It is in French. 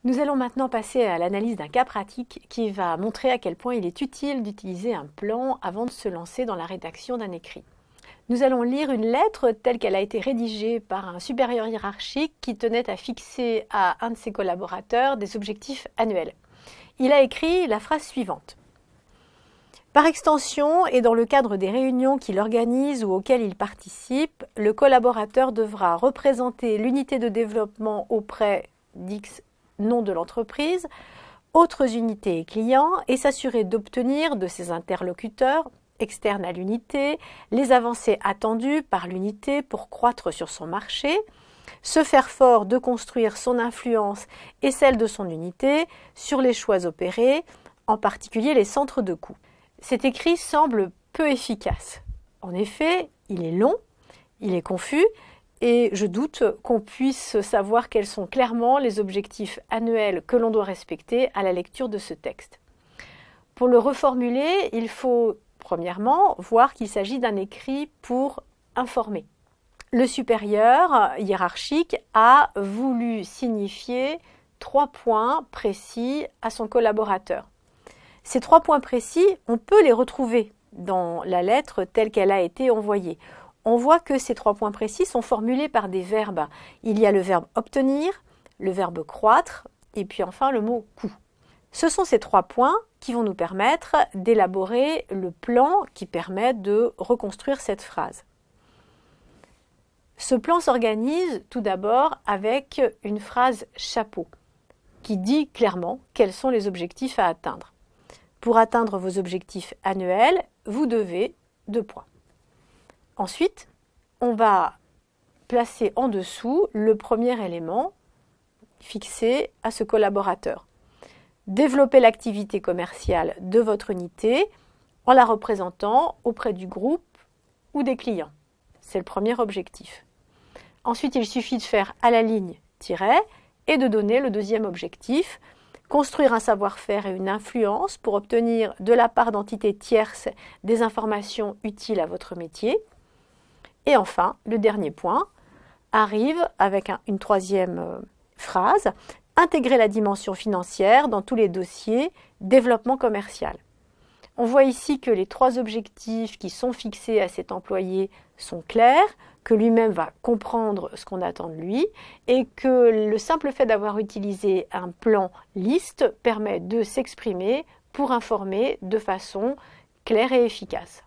Nous allons maintenant passer à l'analyse d'un cas pratique qui va montrer à quel point il est utile d'utiliser un plan avant de se lancer dans la rédaction d'un écrit. Nous allons lire une lettre telle qu'elle a été rédigée par un supérieur hiérarchique qui tenait à fixer à un de ses collaborateurs des objectifs annuels. Il a écrit la phrase suivante. Par extension, et dans le cadre des réunions qu'il organise ou auxquelles il participe, le collaborateur devra représenter l'unité de développement auprès d'X nom de l'entreprise, autres unités et clients, et s'assurer d'obtenir de ses interlocuteurs externes à l'unité les avancées attendues par l'unité pour croître sur son marché, se faire fort de construire son influence et celle de son unité sur les choix opérés, en particulier les centres de coûts. Cet écrit semble peu efficace. En effet, il est long, il est confus, et je doute qu'on puisse savoir quels sont clairement les objectifs annuels que l'on doit respecter à la lecture de ce texte. Pour le reformuler, il faut premièrement voir qu'il s'agit d'un écrit pour informer. Le supérieur hiérarchique a voulu signifier 3 points précis à son collaborateur. Ces 3 points précis, on peut les retrouver dans la lettre telle qu'elle a été envoyée. On voit que ces 3 points précis sont formulés par des verbes. Il y a le verbe obtenir, le verbe croître et puis enfin le mot coût. Ce sont ces 3 points qui vont nous permettre d'élaborer le plan qui permet de reconstruire cette phrase. Ce plan s'organise tout d'abord avec une phrase chapeau qui dit clairement quels sont les objectifs à atteindre. Pour atteindre vos objectifs annuels, vous devez 2 points. Ensuite, on va placer en dessous le premier élément fixé à ce collaborateur. Développer l'activité commerciale de votre unité en la représentant auprès du groupe ou des clients. C'est le premier objectif. Ensuite, il suffit de faire à la ligne tiret et de donner le deuxième objectif. Construire un savoir-faire et une influence pour obtenir de la part d'entités tierces des informations utiles à votre métier. Et enfin, le dernier point arrive avec une troisième phrase, intégrer la dimension financière dans tous les dossiers développement commercial. On voit ici que les 3 objectifs qui sont fixés à cet employé sont clairs, que lui-même va comprendre ce qu'on attend de lui et que le simple fait d'avoir utilisé un plan liste permet de s'exprimer pour informer de façon claire et efficace.